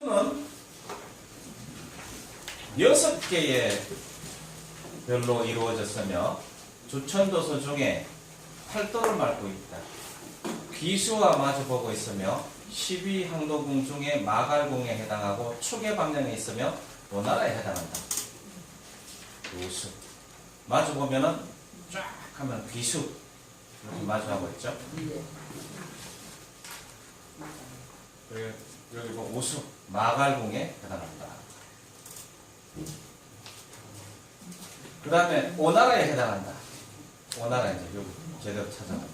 는 6개의 별로 이루어졌으며 주천도서 중에 팔도를 밟고 있다. 귀수와 마주보고 있으며 12항도궁 중에 마갈궁에 해당하고 축의 방향에 있으며 오나라에 해당한다. 우수. 마주보면은 쫙 하면 귀수 이렇게 마주하고 있죠. 그리고 여기 뭐 우수 마갈궁에 해당한다. 그 다음에 오나라에 해당한다. 오나라 이제 여기 제대로 찾아갑니다.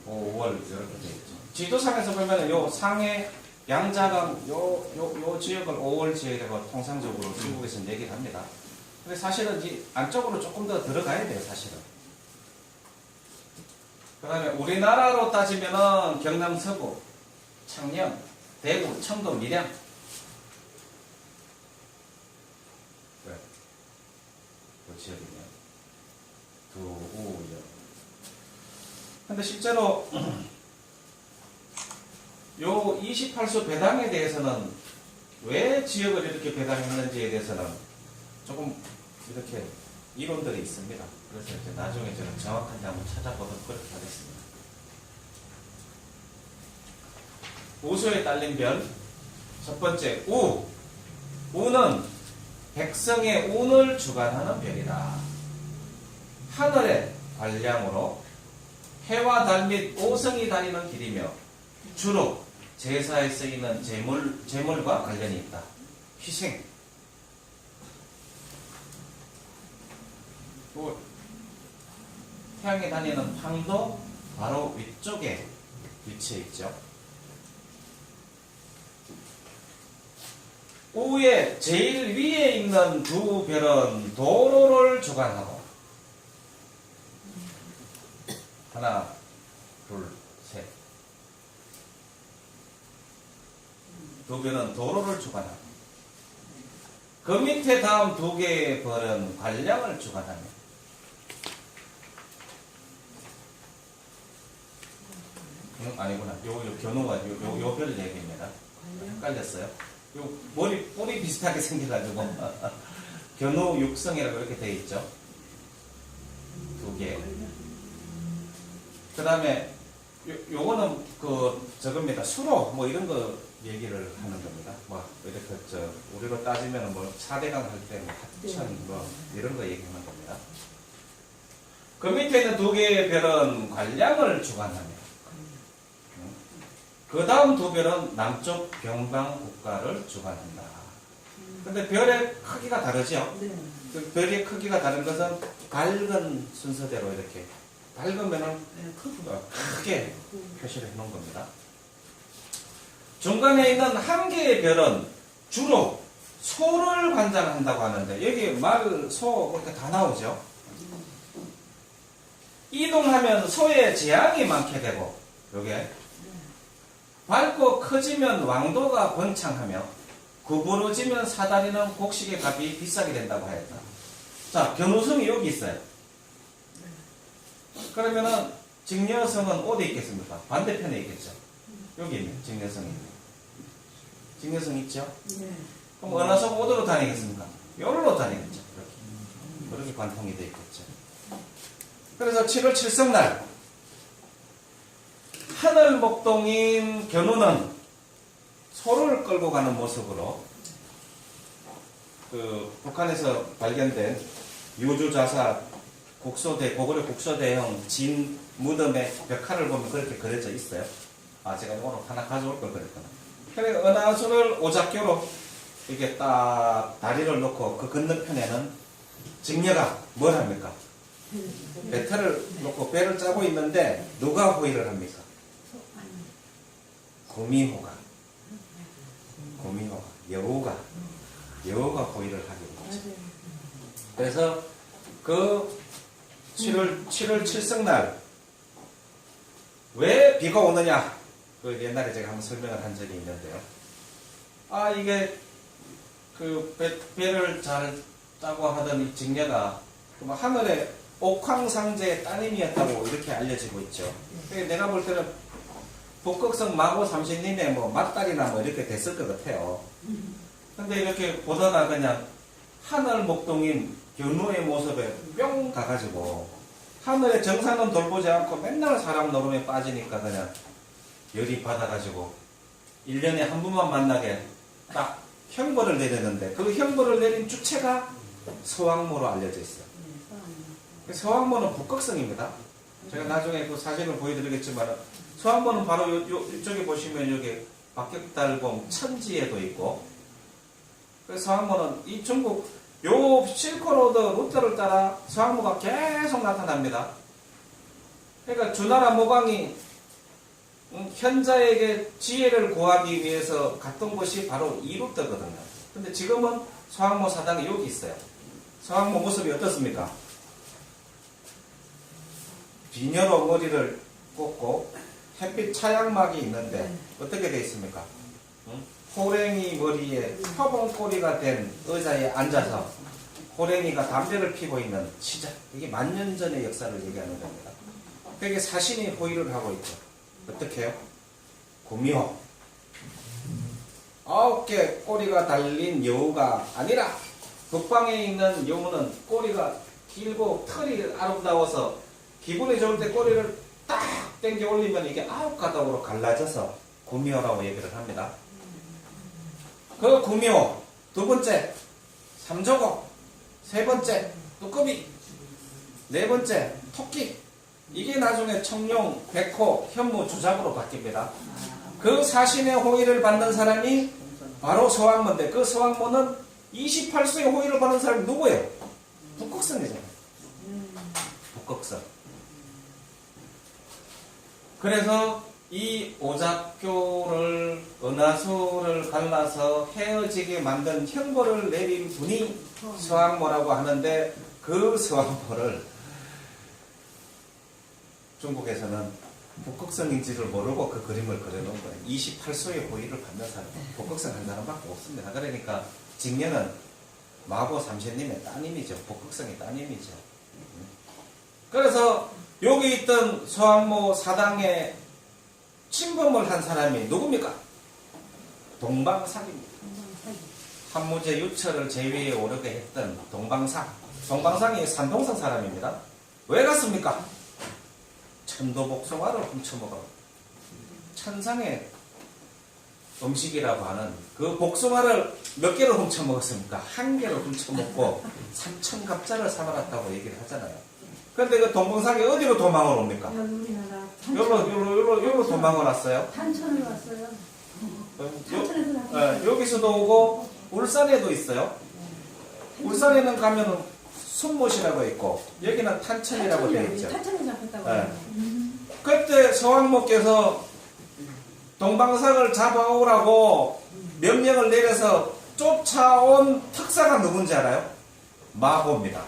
5월 이렇게 되어 있죠. 지도상에서 보면 요 상해 양자강 요 지역을 5월 지역이라고 통상적으로 중국에서는 얘기를 합니다. 근데 사실은 이 안쪽으로 조금 더 들어가야 돼요, 사실은. 그 다음에 우리나라로 따지면은 경남 서구, 창녕, 대구, 청도, 밀양. 그 지역이네요. 두우역. 근데 실제로 요 28수 배당에 대해서는 왜 지역을 이렇게 배당했는지에 대해서는 조금 이렇게 이론들이 있습니다. 그래서 이제 나중에 저는 정확한지 한번 찾아보도록 그렇게 하겠습니다. 우수에 딸린 별, 첫 번째 우. 우는 백성의 운을 주관하는 별이다. 하늘의 관량으로 해와 달 및 오성이 다니는 길이며 주로 제사에 쓰이는 제물과 관련이 있다. 희생. 태양이 다니는 황도 바로 위쪽에 위치해 있죠. 우의 제일 위에 있는 두 별은 도로를 주관하고 하나, 둘, 셋. 두 별은 도로를 주관하고 그 밑에 다음 두 개의 별은 관량을 주관하며 아니구나. 요 견우가 요 별 얘기입니다. 헷갈렸어요. 요 뿌리 비슷하게 생겨가지고 견우 육성이라고 이렇게 되어 있죠. 두 개. 그 다음에 요거는 저겁니다. 수로 뭐 이런 거 얘기를 하는 겁니다. 뭐 이렇게 우리로 따지면 뭐 4대강 할 때 뭐 합천 뭐 이런 거 얘기하는 겁니다. 그 밑에 있는 두 개의 별은 관량을 주관하며 그 다음 두 별은 남쪽 병방 국가를 주관한다. 근데 별의 크기가 다르죠? 네. 그 별의 크기가 다른 것은 밝은 순서대로 이렇게 밝으면은 크게 표시를 해 놓은 겁니다. 중간에 있는 한 개의 별은 주로 소를 관장한다고 하는데 여기 말, 소 이렇게 다 나오죠? 이동하면 소의 재앙이 많게 되고 요게 밝고 커지면 왕도가 번창하며 구부러지면 사다리는 곡식의 값이 비싸게 된다고 하였다. 자, 견우성이 여기 있어요. 그러면은 직녀성은 어디 있겠습니까? 반대편에 있겠죠. 여기 있네, 직녀성이 있네. 직녀성 있죠? 네. 그럼 어느 성 어디로 다니겠습니까? 여기로 다니겠죠. 그렇게 관통이 되어 있겠죠. 그래서 7월 7성날 하늘 목동인 견우는 소를 끌고 가는 모습으로 북한에서 발견된 유주자사 고구려 국소대형 진 무덤의 벽화를 보면 그렇게 그려져 있어요. 아, 제가 오늘 하나 가져올 걸 그랬구나. 그래서 은하수를 오작교로 이렇게 딱 다리를 놓고 그 건너편에는 직녀가 뭘 합니까? 배틀을 놓고 배를 짜고 있는데 누가 호의를 합니까? 구미호가 여우가 호의를 하게 되죠. 그래서 그 7월 7성날 왜 비가 오느냐? 그 옛날에 제가 한번 설명을 한 적이 있는데요. 아, 이게 배를 잘 짜고 하던 이 직녀가 하늘에 옥황상제의 따님이었다고 이렇게 알려지고 있죠. 내가 볼 때는 북극성 마고 삼신님의 뭐 맞다리나 뭐 이렇게 됐을 것 같아요. 근데 이렇게 보다가 그냥 하늘 목동인 견우의 모습에 뿅 가가지고 하늘의 정사는 돌보지 않고 맨날 사람 노름에 빠지니까 그냥 열이 받아가지고 1년에 한 번만 만나게 딱 형벌을 내렸는데 그 형벌을 내린 주체가 서왕모로 알려져 있어요. 서왕모는 북극성입니다. 제가 나중에 그 사진을 보여드리겠지만 서왕모는 바로 이쪽에 보시면 여기 박격달봉 천지에도 있고 서왕모는 이 중국 요 실크로드 루트를 따라 서왕모가 계속 나타납니다. 그러니까 주나라 모광이 현자에게 지혜를 구하기 위해서 갔던 곳이 바로 이 루트거든요. 근데 지금은 서왕모 사당이 여기 있어요. 서왕모 모습이 어떻습니까? 비녀로 머리를 꽂고 햇빛 차양막이 있는데 어떻게 되어 있습니까? 호랭이 머리에 표범꼬리가 된 의자에 앉아서 호랭이가 담배를 피고 있는 시작. 이게 만년 전의 역사를 얘기하는 겁니다. 그게 사신이 호의를 하고 있죠. 어떻게 해요? 구미호 9개 꼬리가 달린 여우가 아니라 북방에 있는 여우는 꼬리가 길고 털이 아름다워서 기분이 좋을 때 꼬리를 딱 당겨 올리면 이게 9가닥으로 갈라져서 구미호라고 얘기를 합니다. 그 구미호 두 번째 삼조고 세 번째 뚜꺼비 네 번째 토끼 이게 나중에 청룡, 백호, 현무, 주잡으로 바뀝니다. 그 사신의 호의를 받는 사람이 바로 서왕모인데 그 서왕모는 28수의 호의를 받는 사람이 누구예요? 북극성이잖아요. 북극성. 그래서 이 오작교를 은하수를 갈라서 헤어지게 만든 형벌을 내린 분이 서왕모라고 하는데 그 서왕모를 중국에서는 북극성인지를 모르고 그 그림을 그려놓은 거예요. 28수의 호의를 받는 사람, 북극성 한 사람밖에 없습니다. 그러니까 직녀는 마고 삼신님의 따님이죠. 북극성의 따님이죠. 그래서 여기 있던 서왕모 사당에 침범을 한 사람이 누굽니까? 동방상입니다. 한무제 유처를 제위에 오르게 했던 동방상. 동방상이 산동성 사람입니다. 왜 갔습니까? 천도복숭아를 훔쳐먹어 천상의 음식이라고 하는 그 복숭아를 몇 개를 훔쳐먹었습니까? 한 개를 훔쳐먹고 3,000갑자를 사먹었다고 얘기를 하잖아요. 그런데 그 동방상이 어디로 도망을 옵니까? 여기로 도망을 왔어요. 탄천을 왔어요. 탄천에서 왔어요. 여기서도 오고 울산에도 있어요. 울산에는 가면은 순못이라고 있고 여기는 탄천이라고 되어 있죠. 탄천에 잡혔다고. 네. 그때 서왕모께서 동방상을 잡아오라고 명령을 내려서 쫓아온 특사가 누군지 알아요? 마고입니다.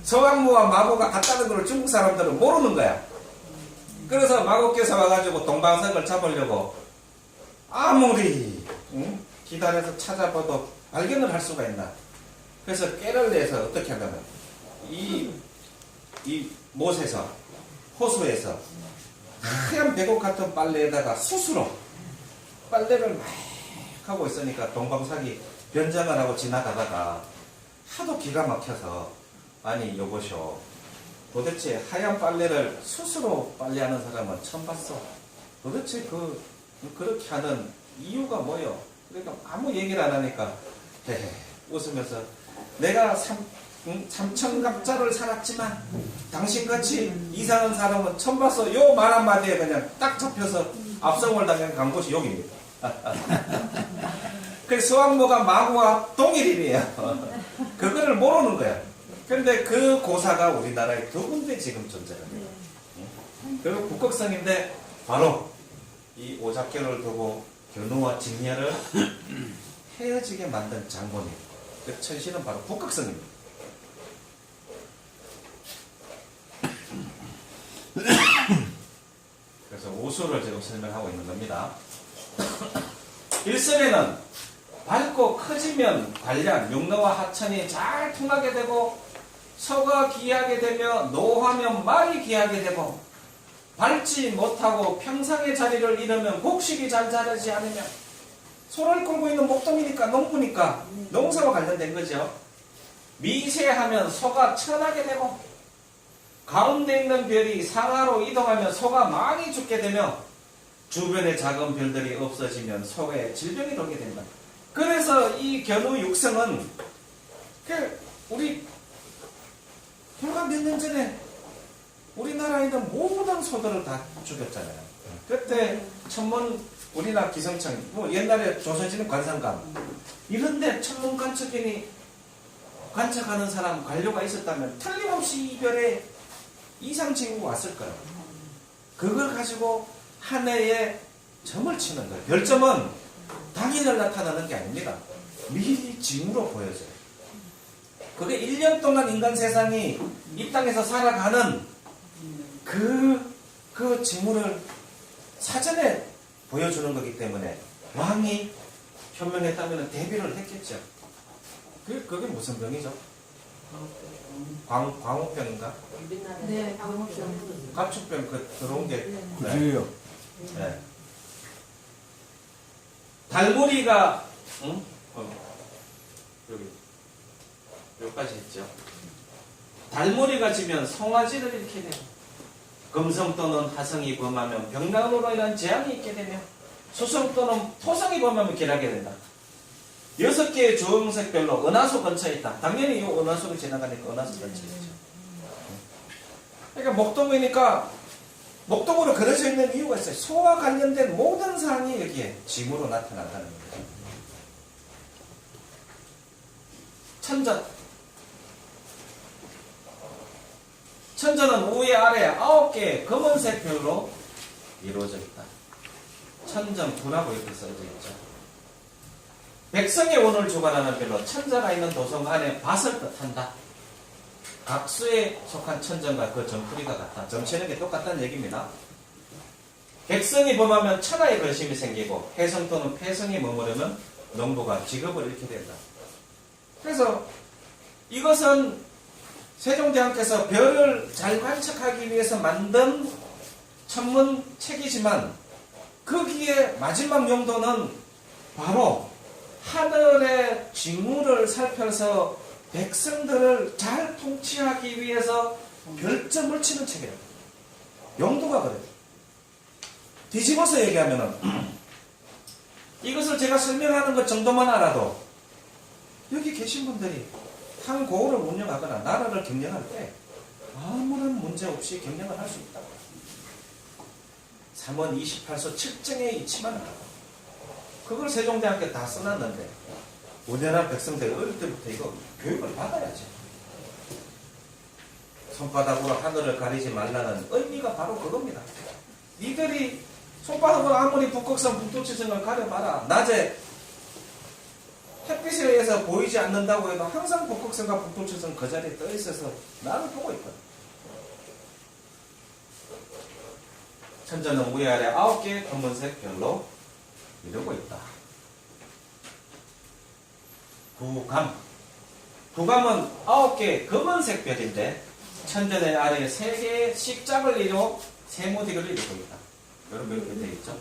서왕모와 마고가 같다는 걸 중국 사람들은 모르는 거야. 그래서 마고께서 와가지고 동방상을 잡으려고 아무리 기다려서 찾아봐도 발견을 할 수가 있나. 그래서 깨를 내서 어떻게 하냐면 이 못에서 호수에서 하얀 배곡 같은 빨래에다가 숯으로 빨래를 막 하고 있으니까 동방상이 변장을 하고 지나가다가 하도 기가 막혀서 아니 여보쇼 도대체 하얀 빨래를 숯으로 빨래하는 사람은 처음 봤어. 도대체 그렇게 하는 이유가 뭐요? 그러니까 아무 얘기를 안 하니까 헤헤 웃으면서 내가 3,000갑자를 살았지만 당신같이 이상한 사람은 처음 봤어. 요 말 한마디에 그냥 딱 잡혀서 압송을 당한 간 곳이 여기입니다. 그래서 서왕모가 마고와 동일인이에요. 그거를 모르는 거야. 근데 그 고사가 우리나라에 두 군데 지금 존재합니다. 그리고 북극성인데 바로 이 오작교를 두고 견우와 직녀를 헤어지게 만든 장본인. 그 천신은 바로 북극성입니다. 그래서 오수를 지금 설명하고 있는 겁니다. 일설에는 밝고 커지면 관련 육로와 하천이 잘 통하게 되고 서가 귀하게 되며 노하면 말이 귀하게 되고 밟지 못하고 평상의 자리를 잃으면 곡식이 잘 자라지 않으면 소를 끌고 있는 목동이니까 농부니까 농사와 관련된 거죠. 미세하면 소가 천하게 되고 가운데 있는 별이 상하로 이동하면 소가 많이 죽게 되며 주변의 작은 별들이 없어지면 소에 질병이 돌게 된다. 그래서 이 견우 육성은 우리 불과 몇 년 전에 우리나라에 있는 모든 소들을 다 죽였잖아요. 그때 천문 우리나라 기성청 뭐 옛날에 조선시대 관상감 이런데 천문 관측인이 관측하는 사람 관료가 있었다면 틀림없이 이 별에 이상 징후가 왔을 거예요. 그걸 가지고 한 해에 점을 치는 거예요. 별점은 당일날 나타나는 게 아닙니다. 미리 징후로 보여져요. 그게 1년 동안 인간 세상이 이 땅에서 살아가는 그 징후를 사전에 보여주는 거기 때문에 왕이 현명했다면 대비를 했겠죠. 그게 무슨 병이죠? 광우병인가? 네, 광우병. 갑축병 들어온 게. 그래요. 네. 달무리가 응? 여기까지 했죠. 달무리가 지면 송아지를 잃게 되고 금성 또는 하성이 범하면 병난으로 인한 재앙이 있게 되며 수성 또는 토성이 범하면 기라게 된다. 6개의 주홍색별로 은하수 근처에 있다. 당연히 이 은하수를 지나가니까 은하수 근처에 있죠. 그러니까 목동이니까 목동으로 그려져 있는 이유가 있어요. 소와 관련된 모든 사항이 여기에 징후로 나타난다는 거죠. 천전. 천전은 위에 아래 9개의 검은색 별로 이루어져 있다. 천전 분하고 이렇게 써져 있죠. 백성의 운을 주관하는 별로 천자가 있는 도성 안에 밭을 뜻한다. 각수에 속한 천전과 그 점풀이가 같다. 점치는 게 똑같다는 얘기입니다. 백성이 범하면 천하의 근심이 생기고 해성 또는 폐성이 머무르면 농부가 직업을 잃게 된다. 그래서 이것은 세종대왕께서 별을 잘 관측하기 위해서 만든 천문책이지만 거기에 마지막 용도는 바로 하늘의 징후를 살펴서 백성들을 잘 통치하기 위해서 별점을 치는 책이에요. 용도가 그래요. 뒤집어서 얘기하면은 이것을 제가 설명하는 것 정도만 알아도 여기 계신 분들이 한 고을을 운영하거나 나라를 경영할 때 아무런 문제 없이 경영을 할 수 있다. 3원 28소 측정에 있지만 그걸 세종대왕께 다 써놨는데 우리나라 백성들 어릴 때부터 이거 교육을 받아야지. 손바닥으로 하늘을 가리지 말라는 의미가 바로 그겁니다. 니들이 손바닥으로 아무리 북극성, 북두칠성을 가려봐라. 낮에 햇빛에 의해서 보이지 않는다고 해도 항상 북극성과 북두칠성 그 자리에 떠 있어서 나를 보고 있거든. 천전은 위아래 9개의 검은색 별로 이루고 있다. 구감. 구감은 9개의 검은색 별인데 천전의 아래에 3개의 식장을 이루어 세모디를 이루고 있다. 여러분 이렇게 되어 있죠?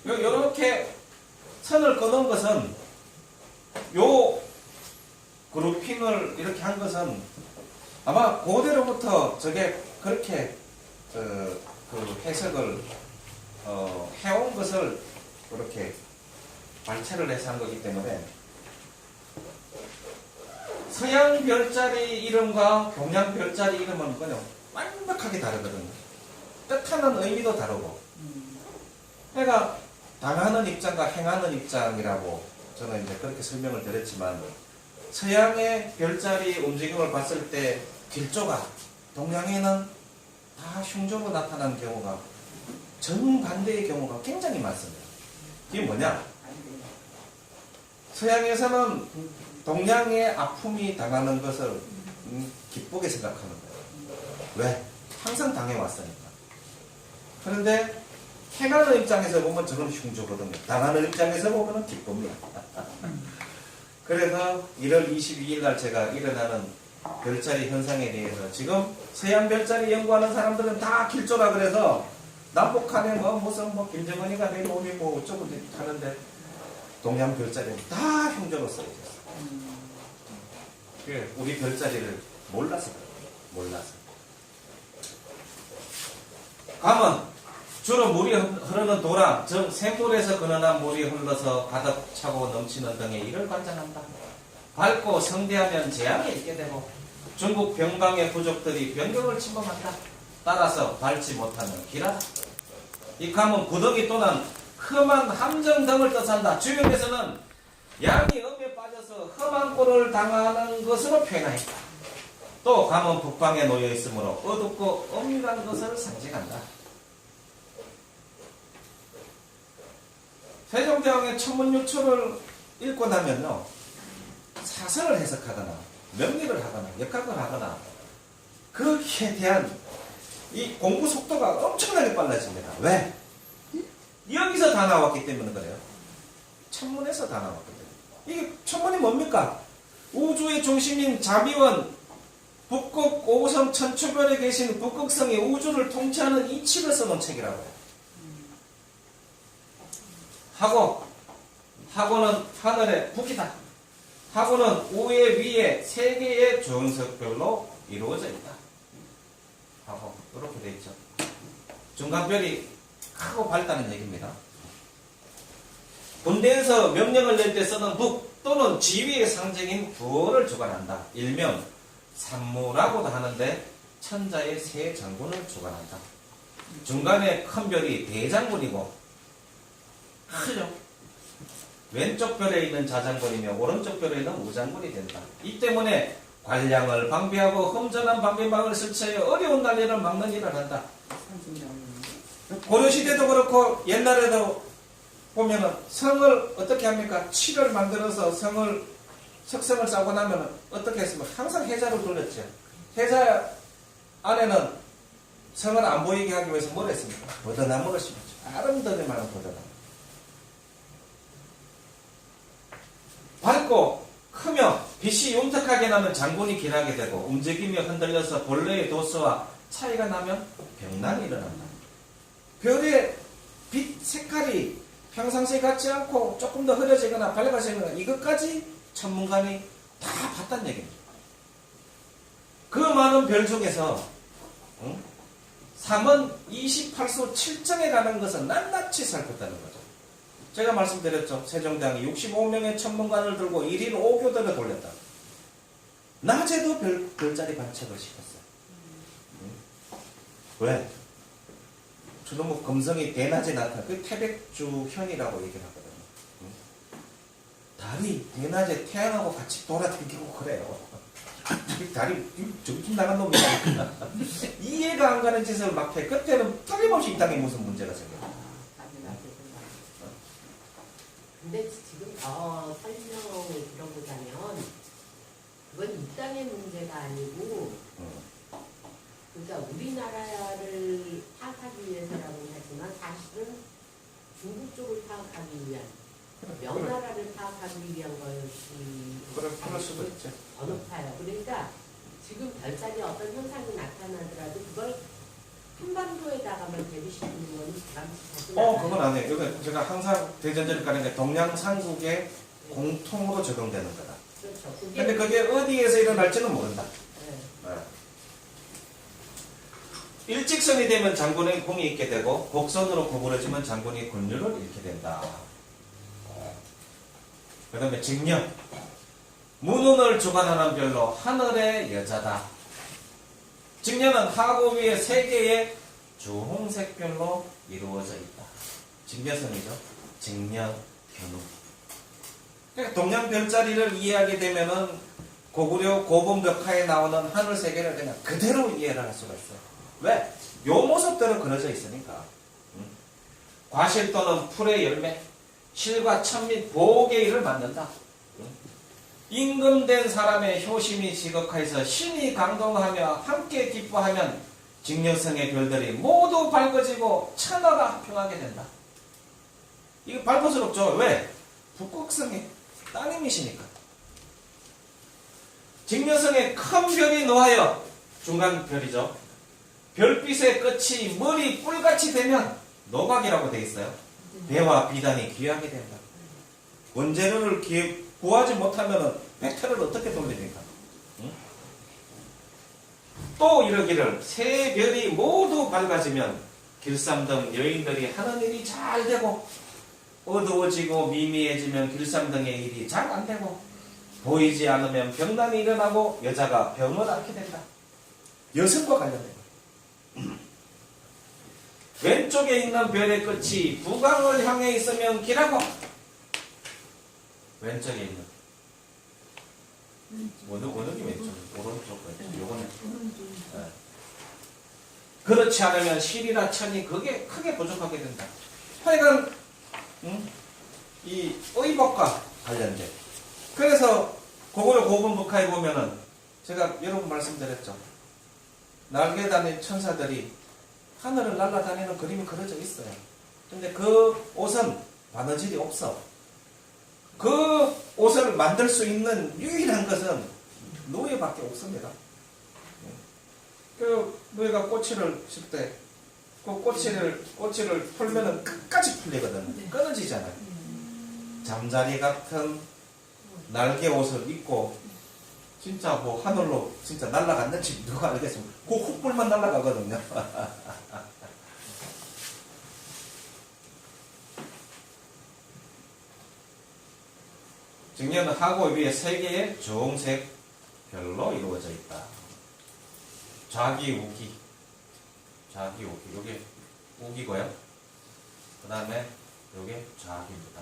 이렇게 선을 꺼놓은 것은 요 그룹핑을 이렇게 한 것은 아마 고대로부터 저게 그렇게 그 해석을 해온 것을 그렇게 발췌를 해서 한 거기 때문에 서양 별자리 이름과 동양 별자리 이름은 그냥 완벽하게 다르거든요. 뜻하는 의미도 다르고. 그러니까 당하는 입장과 행하는 입장이라고 저는 이제 그렇게 설명을 드렸지만 서양의 별자리 움직임을 봤을 때 길조가 동양에는 다 흉조로 나타나는 경우가 정반대의 경우가 굉장히 많습니다. 그게 뭐냐? 서양에서는 동양의 아픔이 당하는 것을 기쁘게 생각하는 거예요. 왜? 항상 당해왔으니까. 그런데 행하는 입장에서 보면 저는 흉조거든요. 당하는 입장에서 보면 기쁩니다. 그래서 1월 22일 날 제가 일어나는 별자리 현상에 대해서 지금 서양 별자리 연구하는 사람들은 다 길조라 그래서 남북한에 뭐 무슨 뭐 김정은이가 내일 오니 뭐 어쩌고 하는데 동양 별자리는 다 형조로 써있었어. 우리 별자리를 몰라서 그래. 몰라서. 감은 주로 물이 흐르는 도랑, 즉 샘물에서 근원한 물이 흘러서 가득 차고 넘치는 등의 이를 관장한다. 밝고 성대하면 재앙이 있게 되고 중국 병강의 부족들이 변경을 침범한다. 따라서 밝지 못하면 길하다. 이 감은 구덩이 또는 험한 함정 등을 뜻한다. 주역에서는 양이 엄에 빠져서 험한 꼴을 당하는 것으로 표현하였다. 또 감은 북방에 놓여 있으므로 어둡고 엄밀한 것을 상징한다. 세종대왕의 천문유초를 읽고 나면요, 사설을 해석하거나 명리를 하거나 역학을 하거나 거기에 대한 이 공부 속도가 엄청나게 빨라집니다. 왜? 여기서 다 나왔기 때문에 그래요. 천문에서 다 나왔기 때문에. 이게 천문이 뭡니까? 우주의 중심인 자비원 북극 5성 천추별에 계신 북극성이 우주를 통치하는 이치를 써놓은 책이라고 해요. 하고는 하늘의 북이다. 하고는 우에 위에 세 개의 주홍색별로 이루어져 있다. 하고 이렇게 되어 있죠. 중간별이 크고 밝다는 얘기입니다. 군대에서 명령을 낼 때 쓰는 북 또는 지위의 상징인 부호를 주관한다. 일명 산무라고도 하는데 천자의 세 장군을 주관한다. 중간에 큰 별이 대장군이고 크죠. 왼쪽 별에 있는 자장군이며 오른쪽 별에 있는 우장군이 된다. 이 때문에 관량을 방비하고 험전한 방비망을 설치하여 어려운 난리를 막는 일을 한다. 고려시대도 그렇고 옛날에도 보면은 성을 어떻게 합니까? 칠을 만들어서 석성을 싸고 나면은 어떻게 했습니까? 항상 해자로 돌렸죠. 해자 안에는 성을 안 보이게 하기 위해서 뭘 했습니까? 버드나무를 심었죠. 아름다움이 많은 버드나무. 밝고 크며 빛이 윤택하게 나면 장군이 길하게 되고 움직이며 흔들려서 본래의 도수와 차이가 나면 병난이 일어난다. 별의 빛 색깔이 평상시에 같지 않고 조금 더 흐려지거나 밝아지거나 이것까지 천문관이 다 봤다는 얘기입니다. 그 많은 별 중에서 3은 28수 7정에 가는 것은 낱낱이 살폈다는 거죠. 제가 말씀드렸죠. 세종대왕이 65명의 천문관을 들고 1일 5교대를 돌렸다. 낮에도 별자리 관측을 시켰어요. 왜? 주로 금성이 대낮에 나타나. 그 태백주현이라고 얘기를 하거든요. 달이 대낮에 태양하고 같이 돌아다니고 그래요. 달이 저기 나간 놈이 이해가 안 가는 짓을 막 해. 그때는 틀림없이 이 땅에 무슨 문제가 생겨요. 근데 지금 더 설명을 들어보자면 그건 이 땅의 문제가 아니고 그러니까 우리나라를 파악하기 위해서라고는 하지만 사실은 중국 쪽을 파악하기 위한 명나라를 파악하기 위한 것이 그럴 수도 있죠. 더 높아요. 그러니까 지금 별자리 어떤 현상이 나타나더라도 그걸 한반도에다가만 대비시키는 건 부담스럽지 않아요. 그건 아니에요. 이거 제가 항상 대전제를 가는 게 동양상국의 공통으로 적용되는 거다. 그렇죠. 근데 그게 어디에서 일어날지는 모른다. 네. 네. 일직선이 되면 장군의 공이 있게 되고 곡선으로 구부러지면 장군이 권유를 잃게 된다. 그 다음에 직령. 문운을 주관하는 별로 하늘의 여자다. 직령은 하고 위에 세 개의 주홍색 별로 이루어져 있다. 직녀선이죠. 직령, 견우. 그러니까 동양 별자리를 이해하게 되면은 고구려 고분 벽화에 나오는 하늘 세계를 그냥 그대로 이해를 할 수가 있어요. 왜? 요 모습대로 그려져 있으니까. 과실 또는 풀의 열매, 실과 천 및 보옥의 일을 만든다. 임금된 사람의 효심이 지극하여서 신이 강동하며 함께 기뻐하면 직녀성의 별들이 모두 밝아지고 천하가 평하게 된다. 이거 밝을수록 좋아요. 왜? 북극성의 따님이시니까. 직녀성에 큰 별이 놓아여 중간 별이죠. 별빛의 끝이 머리 뿔같이 되면 노각이라고 되어 있어요. 배와 비단이 귀하게 된다. 원재료를 구하지 못하면 백태를 어떻게 돌립니까? 응? 또 이러기를 세 별이 모두 밝아지면 길쌈등 여인들이 하는 일이 잘 되고 어두워지고 미미해지면 길쌈등의 일이 잘 안 되고 보이지 않으면 병난이 일어나고 여자가 병을 앓게 된다. 여성과 관련된 거예요. 왼쪽에 있는 별의 끝이 북왕을 향해 있으면 길하고 왼쪽에 있는 어느 게 왼쪽? 오른쪽 왼쪽 요거는 네. 그렇지 않으면 실이나 천이 그게 크게 부족하게 된다. 하여간 이 의복과 관련된 그래서 고구려 고분북하에 보면은 제가 여러 번 말씀드렸죠. 날개 달린 천사들이 하늘을 날아다니는 그림이 그려져 있어요. 근데 그 옷은 바느질이 없어. 그 옷을 만들 수 있는 유일한 것은 노예밖에 없습니다. 그 노예가 꼬치를 칠 때 그 꼬치를 풀면은 끝까지 풀리거든. 끊어지잖아요. 잠자리 같은 날개 옷을 입고 진짜 뭐 하늘로 진짜 날아갔는지 누가 알겠습니까? 그 콧불만 날아가거든요. 직녀는 하고 위에 세 개의 주홍색 별로 이루어져 있다. 좌기우기. 요게 우기고요. 그 다음에 요게 좌기입니다.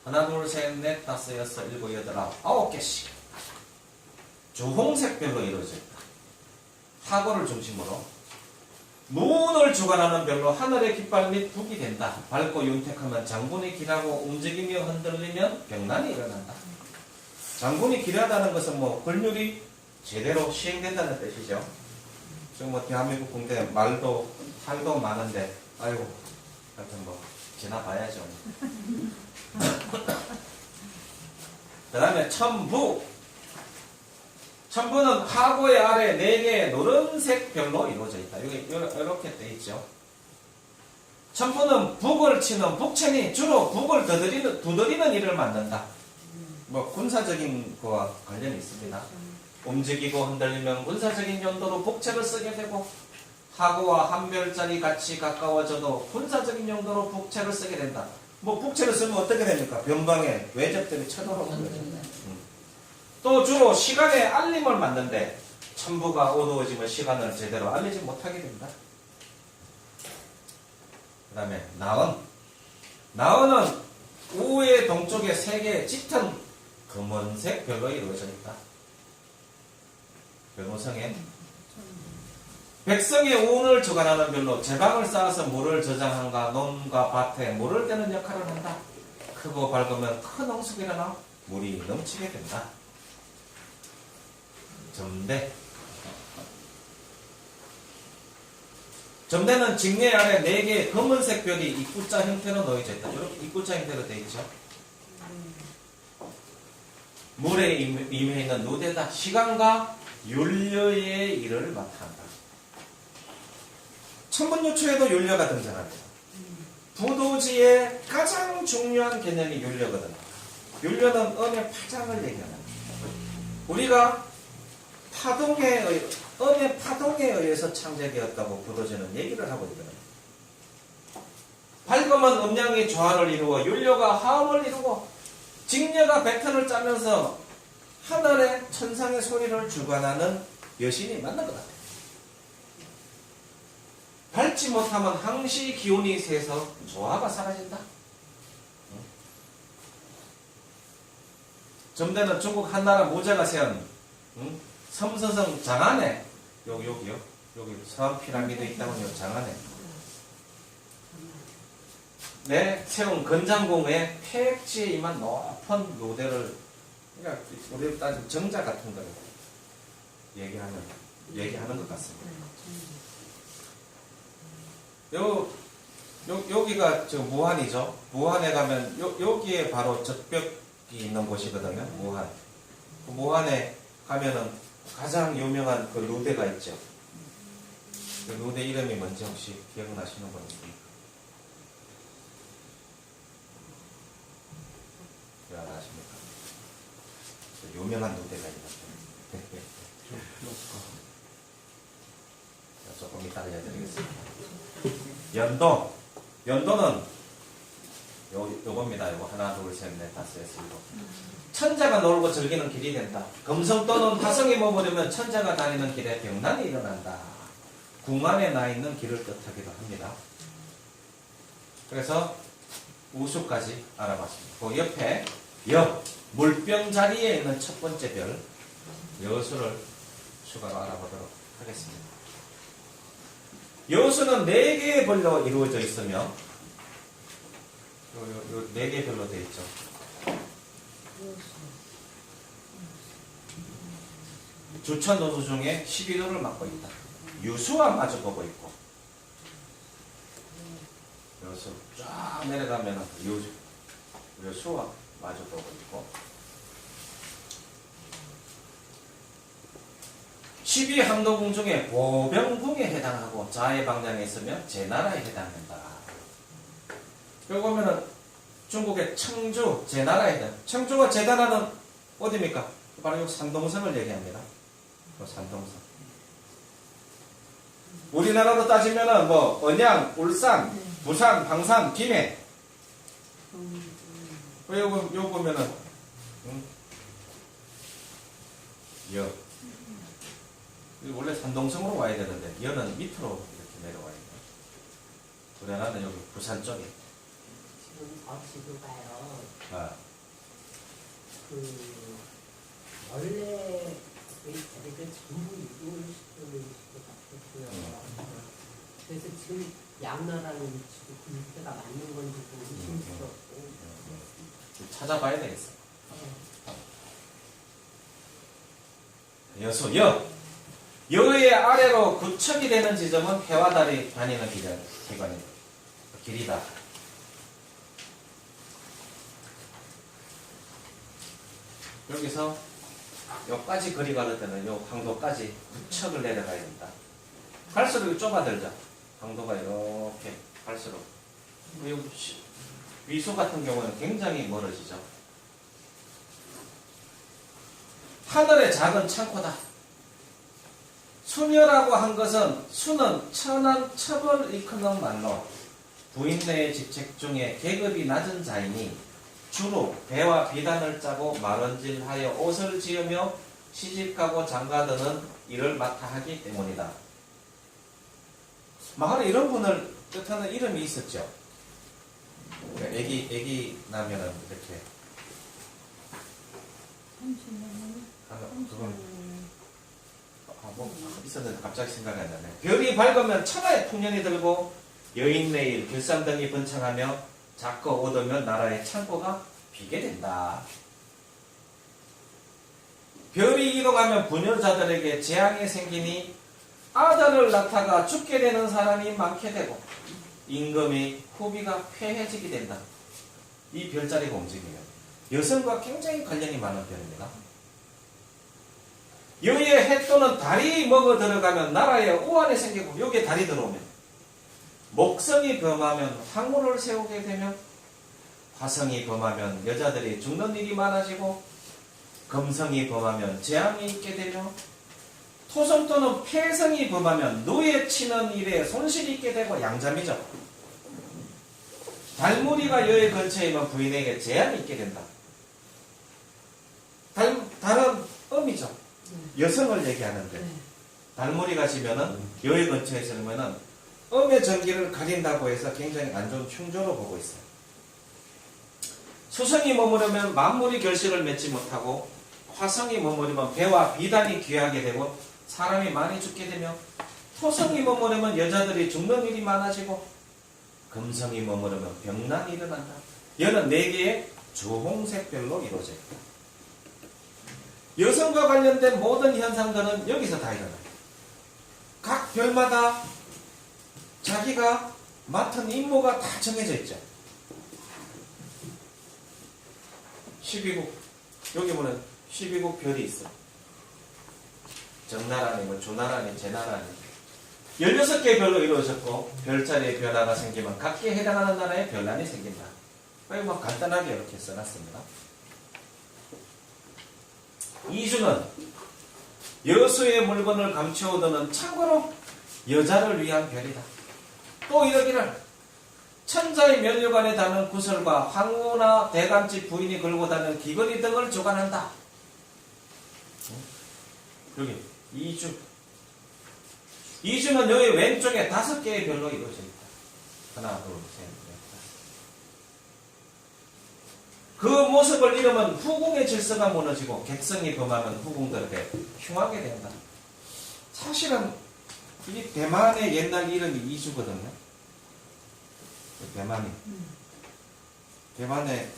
하나, 둘, 셋, 넷, 다섯, 여섯, 일곱, 여덟, 아홉 개씩 주홍색 별로 이루어져 있다. 하고를 중심으로 문을 주관하는 별로 하늘의 깃발 및 북이 된다. 밝고 윤택하면 장군이 길하고 움직이며 흔들리면 병난이 일어난다. 장군이 길하다는 것은 뭐 권율이 제대로 시행된다는 뜻이죠. 지금 뭐 대한민국 군대 말도 활도 많은데 아이고 하여튼 뭐 지나봐야죠. 그 다음에 천부. 천부는 하고의 아래 4개의 노란색 별로 이루어져 있다. 여기 이렇게 돼 있죠. 천부는 북을 치는 북천이 주로 북을 두드리는 일을 만든다. 뭐 군사적인 거와 관련이 있습니다. 움직이고 흔들리면 군사적인 용도로 북채를 쓰게 되고 하고와 한 별짜리 같이 가까워져도 군사적인 용도로 북채를 쓰게 된다. 뭐 북채를 쓰면 어떻게 됩니까? 변방에 외적들이 쳐들어오는 거죠. 또 주로 시간의 알림을 맞는데 천부가 어두워지면 시간을 제대로 알리지 못하게 됩니다. 그 다음에 나은. 나은은 우의 동쪽에 3개의 짙은 검은색 별로 이루어져 있다. 변호성에 백성의 운을 주관하는 별로 제방을 쌓아서 물을 저장한가 논과 밭에 물을 대는 역할을 한다. 크고 밝으면 큰 홍수가 일어나 물이 넘치게 된다. 점대. 점대는 직례 아래 4개의 검은색 별이 입구자 형태로 놓여져 있다. 이렇게 입구자 형태로 되어 있죠. 물에 임해 있는 누대다. 시간과 율려의 일을 맡아한다. 천문요초에도 율려가 등장합니다. 부도지의 가장 중요한 개념이 율려거든요. 율려는 음의 파장을 얘기하는 거예요. 우리가 음의 파동에 의해서 창제되었다고 부도지는 얘기를 하고 있거든요. 밝으면 음양이 조화를 이루어 율려가 화음을 이루고 직녀가 배턴을 짜면서 하늘의 천상의 소리를 주관하는 여신이 맞는 것 같아요. 밝지 못하면 항시 기운이 세서 조화가 사라진다. 점대는 중국 한나라 무자가 세운 섬서성 장안에 여기 서암 피라미드 있다고요. 장안에 세운 건장궁의 폐액지에 임한 높은 노대를 그러니까 우리 따지면 정자 같은 거를 얘기하는 것 같습니다. 여기가 저 무한이죠. 무한에 가면 여기에 바로 적벽이 있는 곳이거든요. 무한. 그 무한에 가면은 가장 유명한 그 누대가 있죠. 그 누대 이름이 뭔지 혹시 기억나시는 분 있습니까? 기억 안 나십니까? 그 유명한 누대가 있는데. 조금 이따 알려드리겠습니다. 연도. 연도는 요겁니다. 요거 하나, 둘, 셋, 넷, 다섯, 여섯, 일곱. 천자가 놀고 즐기는 길이 된다. 금성 또는 화성이 머무르면 천자가 다니는 길에 병난이 일어난다. 궁안에 나 있는 길을 뜻하기도 합니다. 그래서 우수까지 알아봤습니다. 그 옆에 물병 자리에 있는 첫 번째 별 여수를 추가로 알아보도록 하겠습니다. 여수는 4개의 별로 이루어져 있으며 요 4개 별로 되어 있죠. 주천도수 중에 12도를 맡고 있다. 유수와 마주보고 있고 여수 쫙 내려가면 유수와 마주보고 있고 12항도궁 중에 보병궁에 해당하고 자해 방향에 있으면 제나라에 해당한다. 여기 보면은 중국의 청주, 제나라에 해당. 청주와 제나라는 어디입니까? 바로 이 산동성을 얘기합니다. 산동성. 우리나라로 따지면은 뭐 언양, 울산, 부산, 방산, 김해. 요거 보면은 원래 산동성으로 와야 되는데 여는 밑으로 이렇게 내려와야 돼요. 우리나라는 여기 부산 쪽에. 지금 지도가요. 아. 원래 그 자리를 전부 이동시키는 것 같았고요. 그래서 지금 양나라는 위치도 그 위치가 맞는 건지 의심스럽고. 찾아봐야 되겠어. 여수, 여의 아래로 구척이 되는 지점은 해와 달이 다니는 길이다. 여기서 여기까지 거리 가를 때는 요 항도까지 구척을 내려가야 된다. 갈수록 좁아들죠. 항도가 이렇게 갈수록. 위수 같은 경우는 굉장히 멀어지죠. 하늘의 작은 창고다. 수녀라고 한 것은 수는 천한 첩을 일컫는 말로 부인네의 직책 중에 계급이 낮은 자이니 주로 배와 비단을 짜고 말원질하여 옷을 지으며 시집가고 장가드는 일을 맡아 하기 때문이다. 마을에 이런 분을 뜻하는 이름이 있었죠. 애기 나면은 이렇게 있었는데 갑자기 생각이 안 나네. 별이 밝으면 천하의 풍년이 들고 여인네일 길쌈등이 번창하며 작고 얻으면 나라의 창고가 비게 된다. 별이 이동하면 부녀자들에게 재앙이 생기니 아들을 낳다가 죽게 되는 사람이 많게 되고 임금이 후비가 폐해지게 된다. 이 별자리가 움직이면 여성과 굉장히 관련이 많은 별입니다. 여의 해 또는 달이 먹어 들어가면 나라에 우환이 생기고 여기에 달이 들어오면 목성이 범하면 황후를 세우게 되면 화성이 범하면 여자들이 죽는 일이 많아지고 금성이 범하면 재앙이 있게 되며 토성 또는 폐성이 범하면 누에 치는 일에 손실이 있게 되고 양잠이죠. 달무리가 여의 근처에 있는 부인에게 재앙이 있게 된다. 달은 음이죠. 여성을 얘기하는데 달무리가 지면은 여의 근처에 있으면은 음의 전기를 가린다고 해서 굉장히 안 좋은 흉조로 보고 있어요. 수성이 머무르면 만물이 결실을 맺지 못하고 화성이 머무르면 배와 비단이 귀하게 되고 사람이 많이 죽게 되며 토성이 머무르면 여자들이 죽는 일이 많아지고 금성이 머무르면 병난이 일어난다. 여는 4개의 주홍색별로 이루어져 있다. 여성과 관련된 모든 현상들은 여기서 다 일어나요. 각 별마다 자기가 맡은 임무가 다 정해져 있죠. 12국, 여기 보면 12국 별이 있어. 정나라니, 뭐 주나라니, 제나라니 16개의 별로 이루어졌고 별자리의 변화가 생기면 각기에 해당하는 나라의 별난이 생긴다. 거의 뭐 간단하게 이렇게 써놨습니다. 이주는 여수의 물건을 감추어두는 참고로 여자를 위한 별이다. 또 이러기를 천자의 면류관에 닿는 구슬과 황후나 대감집 부인이 걸고 다니는 귀걸이 등을 주관한다. 여기 이주. 이주는 여기 왼쪽에 5개의 별로 이루어져 있다. 하나, 둘, 셋, 넷, 다섯. 그 모습을 잃으면 후궁의 질서가 무너지고 객성이 범하면 후궁들에게 흉하게 된다. 사실은 이 대만의 옛날 이름이 이주거든요. 대만의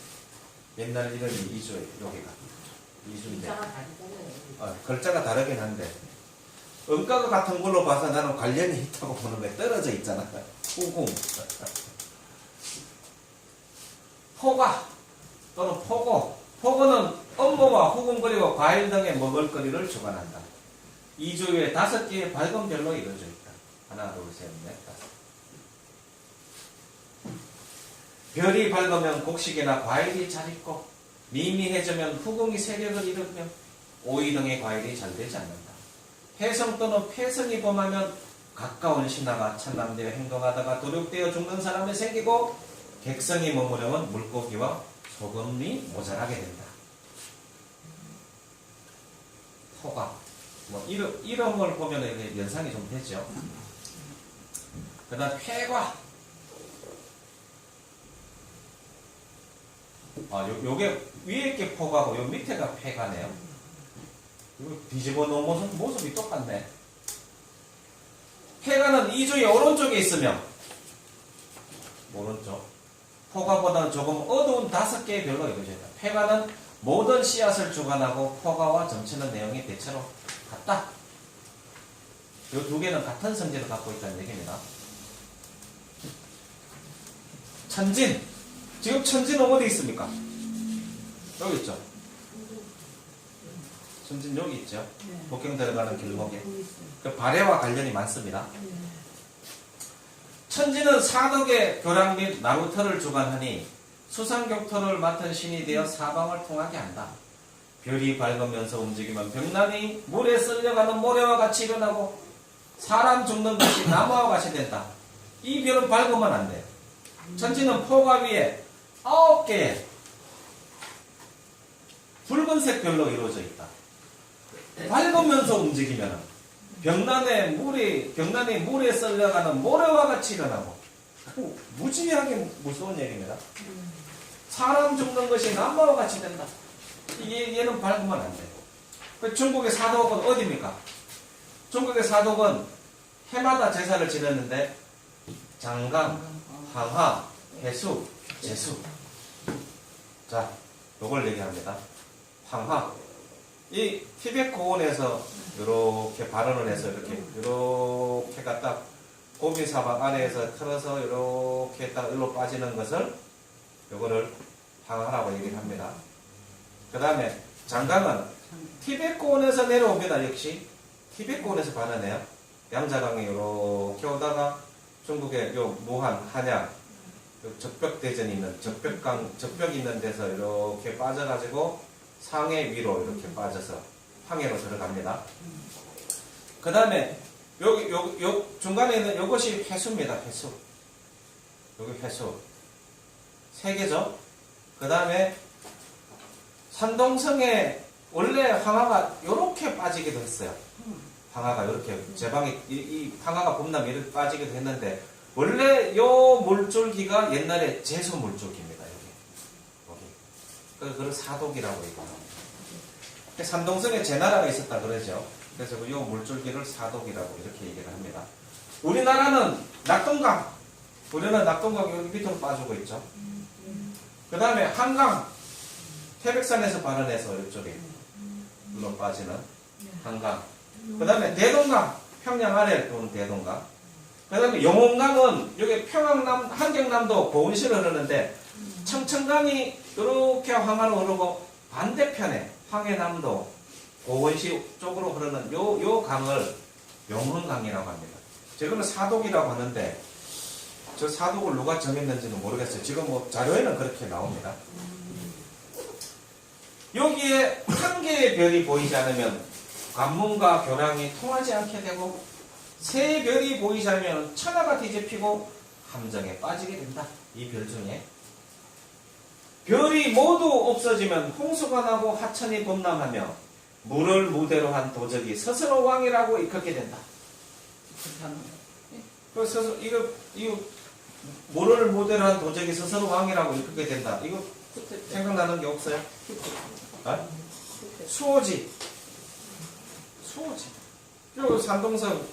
옛날 이름이 이주예요. 여기가 이주인데 글자가 다르잖아요. 글자가 다르긴 한데 음가가 같은 걸로 봐서 나는 관련이 있다고 보는 거에 떨어져 있잖아. 후궁. 포가 또는 포고. 포고는 업무와 후궁 그리고 과일 등의 먹을거리를 주관한다. 이주에 5개의 밝은 별로 이루어져 있다. 하나, 둘, 셋, 넷, 다섯. 별이 밝으면 곡식이나 과일이 잘 익고 미미해지면 후궁이 세력을 잃으며 오이 등의 과일이 잘 되지 않는다. 혜성 또는 폐성이 범하면 가까운 신하가 천남되어 행동하다가 도륙되어 죽는 사람이 생기고 객성이 머무려면 물고기와 소금이 모자라게 된다. 토가 뭐 이름을 보면 이렇게 연상이 좀 되죠. 그 다음 폐과. 요게 위에 게 포가고 요 밑에가 폐가네요. 이거 뒤집어 놓은 모습이 똑같네. 폐가는 이주의 오른쪽에 있으며 오른쪽. 포가보다는 조금 어두운 5개의 별로 이루어져 있다. 폐가는 모든 씨앗을 주관하고 포가와 점치는 내용이 대체로 같다. 이 2개는 같은 성질을 갖고 있다는 얘기입니다. 천진. 지금 천진은 어디 있습니까? 여기 있죠. 천진 여기 있죠. 복경 들어가는 길목에. 그 발해와 관련이 많습니다. 천진은 사덕의 교랑 및 나루터를 주관하니 수상격토를 맡은 신이 되어 사방을 통하게 한다. 별이 밝으면서 움직이면 병난이 물에 쓸려가는 모래와 같이 일어나고 사람 죽는 것이 나무와 같이 된다. 이 별은 밝으면 안 돼요. 천진은 포가 위에 9개의 붉은색 별로 이루어져 있다. 밝으면서 움직이면 병난이 물에 썰려가는 모래와 같이 일어나고 무지하게 무서운 얘기입니다. 사람 죽는 것이 나무와 같이 된다. 얘는 밝으면 안 돼. 중국의 사독은 어디입니까? 중국의 사독은 해마다 제사를 지내는데 장강, 황하, 해수, 제수. 자, 요걸 얘기합니다. 황하. 이 티베트 고원에서 이렇게 발언을 해서 이렇게 갖다 고비 사막 안에서 틀어서 이렇게 딱 일로 빠지는 것을 요거를 황하라고 얘기를 합니다. 그 다음에 장강은 티베트 고원에서 내려옵니다. 역시 티베트 고원에서 발언해요. 양자강이 이렇게 오다가 중국의 요 무한, 한양 적벽대전이 있는 적벽이 있는 데서 이렇게 빠져가지고 상해 위로 이렇게 빠져서 황해로 들어갑니다. 그 다음에 요 중간에 있는 요것이 회수입니다. 회수. 여기 회수. 3개죠. 그 다음에 산동성에 원래 황하가 요렇게 빠지기도 했어요. 황하가 이렇게 제방이 이 황하가 봄나면 이렇게 빠지기도 했는데 원래 요 물줄기가 옛날에 제수 물줄기입니다. 여기. 그걸 사독이라고 얘기합니다. 산동성에 제나라가 있었다 그러죠. 그래서 이 물줄기를 사독이라고 이렇게 얘기를 합니다. 우리나라는 낙동강. 우리는 낙동강 여기 밑으로 빠지고 있죠. 그 다음에 한강. 태백산에서 발원해서 이쪽에 물로 빠지는 한강. 그 다음에 대동강. 평양 아래 도는 대동강. 그 다음에 영혼강은 여기 평양남, 한경남도 고운시로 흐르는데 청천강이 이렇게 황하로 흐르고 반대편에 황해남도 고원시 쪽으로 흐르는 요 강을 용흥강이라고 합니다. 저거는 사독이라고 하는데 저 사독을 누가 정했는지는 모르겠어요. 지금 뭐 자료에는 그렇게 나옵니다. 여기에 한 개의 별이 보이지 않으면 관문과 교량이 통하지 않게 되고 세 별이 보이지 않으면 천하가 뒤집히고 함정에 빠지게 된다. 이 별 중에 별이 모두 없어지면 홍수가 나고 하천이 범람하며 물을 무대로 한 도적이 스스로 왕이라고 일컫게 된다. 그래서 이거 물을 무대로 한 도적이 스스로 왕이라고 일컫게 된다. 이거 생각나는 게 없어요? 아? 수호지. 요 산동성,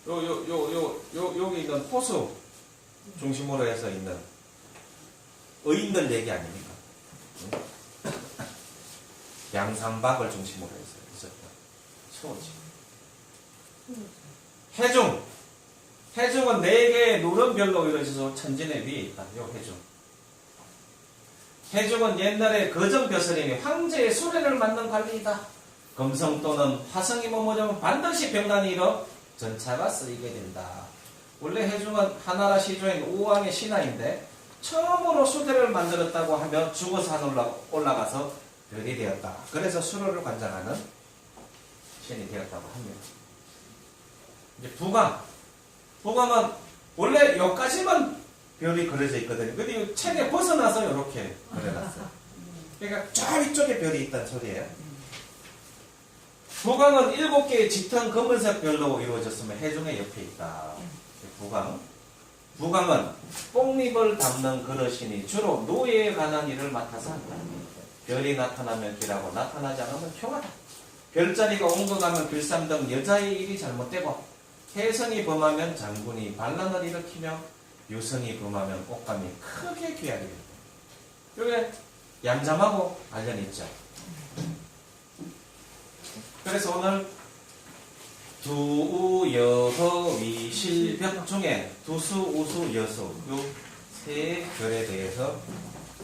여기 있는 호수 중심으로 해서 있는 의인들 얘기 아닙니까? 양산박을 중심으로 해서 있었던 수호지. 해중은 4개의 누른 별로 이루어져서 천진의 위에 있다. 요 해중. 해중은 옛날에 거정벼슬이니 황제의 수레를 맡는 관리이다. 금성 또는 화성이 머무르면 반드시 병난이 일어 전차가 쓰이게 된다. 원래 해중은 하나라 시조인 우왕의 신하인데 처음으로 수대를 만들었다고 하며 죽어산 올라가서 별이 되었다. 그래서 수로를 관장하는 신이 되었다고 합니다. 이제 부감은 원래 여기까지만 별이 그려져 있거든요. 근데 이 책에 벗어나서 이렇게 그려놨어요. 그러니까 저 위쪽에 별이 있다는 소리예요. 부강은 7개의 짙은 검은색 별로 이루어졌으며 해중의 옆에 있다. 부강은 뽕잎을 담는 그릇이니 주로 노예에 관한 일을 맡아서 한다. 별이 나타나면 길하고 나타나지 않으면 흉하다. 별자리가 옮겨가면 길쌈 등 여자의 일이 잘못되고 해성이 범하면 장군이 반란을 일으키며 유성이 범하면 옷감이 크게 귀하게 된다. 이게 양잠하고 관련이 있죠. 그래서 오늘 두, 여허, 위, 실, 벽 중에 두수, 우수, 여수 요 세 별에 대해서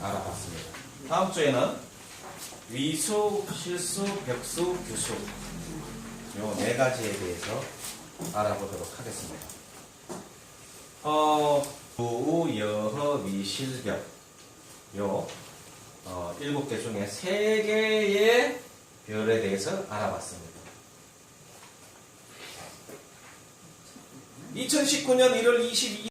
알아봤습니다. 다음 주에는 위수, 실수, 벽수, 규수 요 4가지에 대해서 알아보도록 하겠습니다. 두, 여허, 위, 실, 벽 요 7개 중에 3개의 별에 대해서 알아봤습니다. 2019년 1월 22일